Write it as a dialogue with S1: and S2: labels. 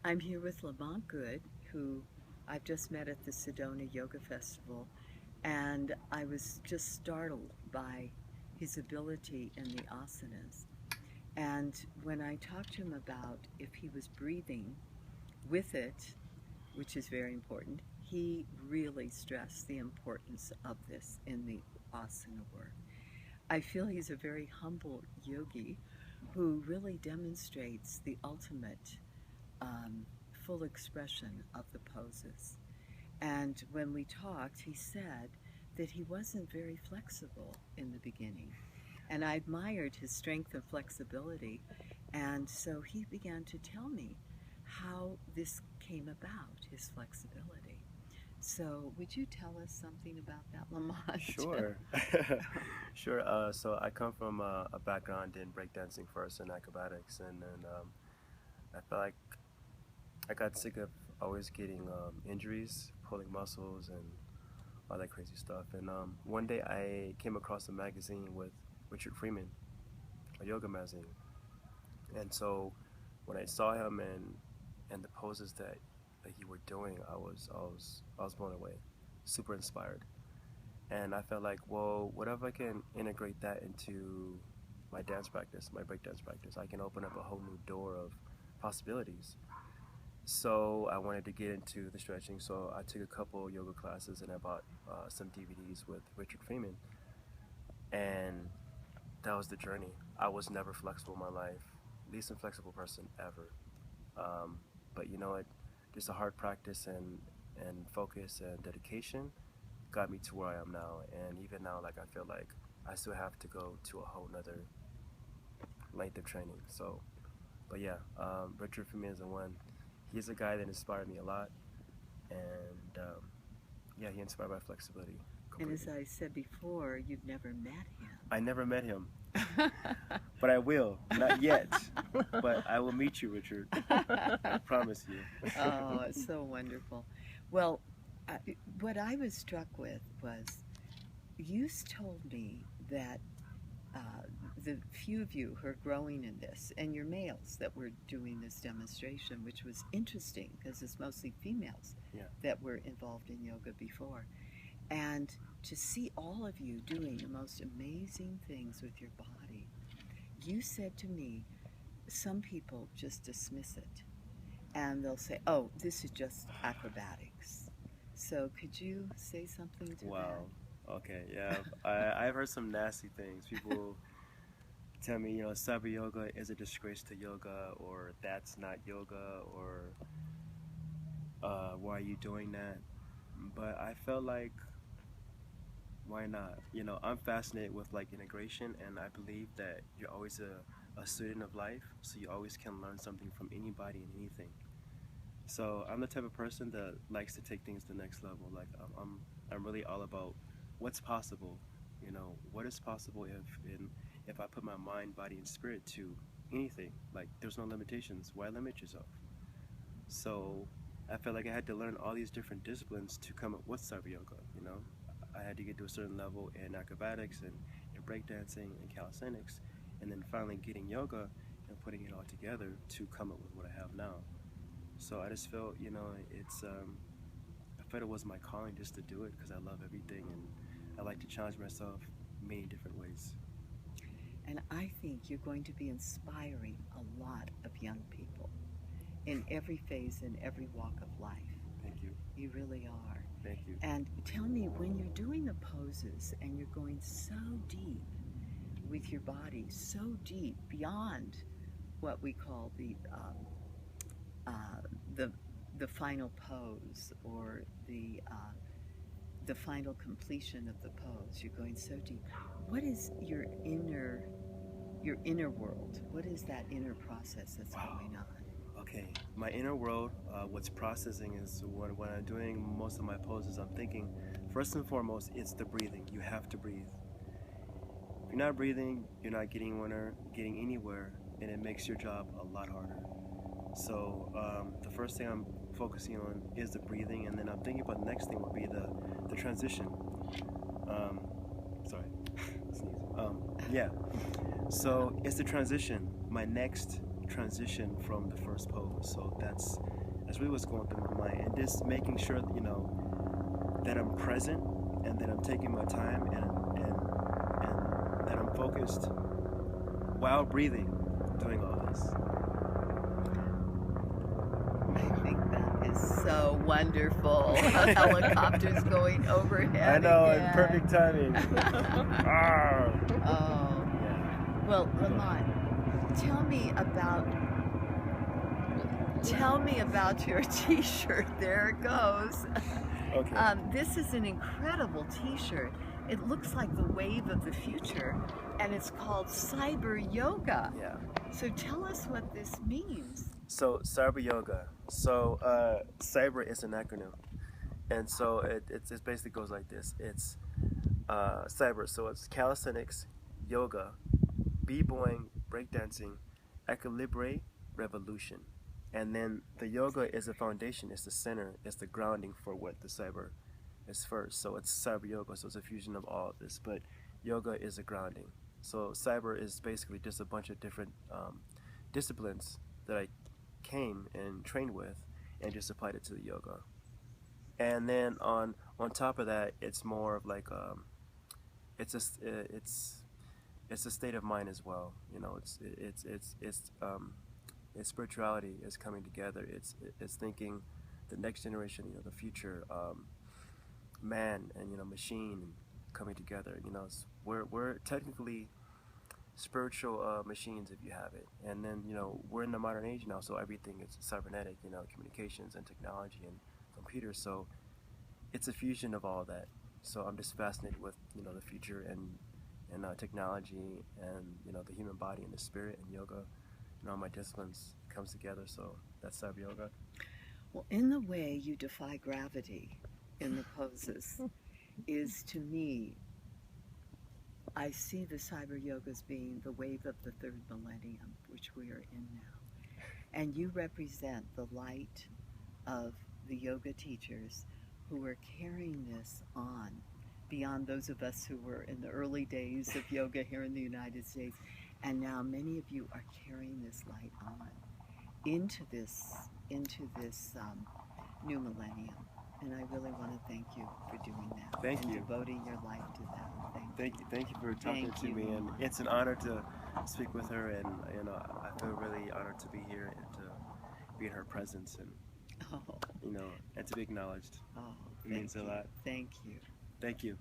S1: I'm here with Lamonte Good, who I've just met at the Sedona Yoga Festival, and I was just startled by his ability in the asanas. And when I talked to him about if he was breathing with it, which is very important, he really stressed the importance of this in the asana work. I feel he's a very humble yogi who really demonstrates the ultimate um, full expression of the poses. And when we talked, he said that he wasn't very flexible in the beginning. And I admired his strength and flexibility. And so he began to tell me how this came about, his flexibility. So, would you tell us something about that, Lamont?
S2: Sure. Sure. So I come from a background in breakdancing first and acrobatics, and then I felt like I got sick of always getting injuries, pulling muscles, and all that crazy stuff. And one day I came across a magazine with Richard Freeman, a yoga magazine, and so when I saw him and the poses that he were doing, I was blown away, super inspired. And I felt like, well, what if I can integrate that into my dance practice, my break dance practice? I can open up a whole new door of possibilities. So I wanted to get into the stretching. So I took a couple yoga classes and I bought some DVDs with Richard Freeman, and that was the journey. I was never flexible in my life, least inflexible person ever. Um, but you know what? Just a hard practice and focus and dedication got me to where I am now. And even now, like I feel like I still have to go to a whole nother length of training. So, but yeah, Richard Freeman is the one. He's a guy that inspired me a lot, and yeah, he inspired my flexibility
S1: And as
S2: completely.
S1: I said before, you've never met
S2: I never met him,
S1: him.
S2: but I will. Not yet, but I will meet you, Richard. I promise you.
S1: Oh, it's so wonderful. Well, I, what I was struck with was you told me that uh, the few of you who are growing in this, and your males that were doing this demonstration, which was interesting because it's mostly females
S2: Yeah.
S1: that were involved in yoga before, and to see all of you doing the most amazing things with your body, you said to me, some people just dismiss it and they'll say, oh, this is just acrobatics. So could you say something to
S2: Wow.
S1: that?
S2: Okay. Yeah. I've heard some nasty things. People tell me, cyber yoga is a disgrace to yoga, or that's not yoga, or why are you doing that? But I felt like, why not? I'm fascinated with like integration, and I believe that you're always a student of life, so you always can learn something from anybody and anything. So I'm the type of person that likes to take things to the next level. Like I'm really all about what's possible. What is possible if I put my mind, body, and spirit to anything. Like there's no limitations. Why limit yourself? So I felt like I had to learn all these different disciplines to come up with cyber yoga. I had to get to a certain level in acrobatics and in breakdancing and calisthenics, and then finally getting yoga and putting it all together to come up with what I have now. So I just felt, I felt it was my calling just to do it because I love everything and I like to challenge myself many different ways.
S1: And I think you're going to be inspiring a lot of young people in every phase, in every walk of life.
S2: Thank you.
S1: You really are.
S2: Thank you.
S1: And tell me, when you're doing the poses and you're going so deep with your body, so deep beyond what we call uh, the the final pose or the final completion of the pose. You're going so deep. What is your inner world? What is that inner process that's
S2: Wow.
S1: going on?
S2: Okay. My inner world, what's processing is when I'm doing most of my poses, I'm thinking, first and foremost, it's the breathing. You have to breathe. If you're not breathing, you're not getting anywhere, and it makes your job a lot harder. So the first thing I'm focusing on is the breathing, and then I'm thinking about the next thing would be the transition. Um, Sorry, sneeze. Yeah. So it's the transition. My next transition from the first pose. So that's really what's going through my mind, and just making sure that, that I'm present and that I'm taking my time and that I'm focused while breathing, doing all this.
S1: I think that is so wonderful. Helicopters going overhead.
S2: I know,
S1: again.
S2: in perfect timing.
S1: Oh.
S2: Yeah.
S1: Well, Lamont, tell me about your T-shirt. There it goes.
S2: Okay.
S1: This is an incredible T-shirt. It looks like the wave of the future, and it's called CYBERYOGA.
S2: Yeah.
S1: So tell us what this means.
S2: So CYBERYOGA. So cyber is an acronym, and so it basically goes like this. It's cyber. So it's calisthenics, yoga, b-boying, breakdancing, equilibre, revolution. And then the yoga is the foundation, it's the center, it's the grounding for what the cyber is first. So it's cyber yoga, so it's a fusion of all of this. But yoga is a grounding. So cyber is basically just a bunch of different disciplines that I came and trained with and just applied it to the yoga. And then on top of that, it's more of like it's a state of mind as well. It's spirituality is coming together. It's thinking the next generation, the future, man and machine coming together. We're technically spiritual machines if you have it. And then we're in the modern age now, so everything is cybernetic. Communications and technology and computers. So it's a fusion of all that. So I'm just fascinated with the future and technology and the human body and the spirit and yoga. All my disciplines comes together, so that's cyber yoga.
S1: Well, in the way you defy gravity in the poses is, to me, I see the cyber yoga as being the wave of the third millennium, which we are in now. And you represent the light of the yoga teachers who are carrying this on beyond those of us who were in the early days of yoga here in the United States. And now many of you are carrying this light on into this new millennium. And I really want to thank you for doing that.
S2: Thank you.
S1: And devoting your life to that.
S2: Thank you for talking to me, and it's an honor to speak with her, and I feel really honored to be here and to be in her presence, and and to be acknowledged.
S1: Oh,
S2: it means a lot.
S1: Thank you.
S2: Thank you.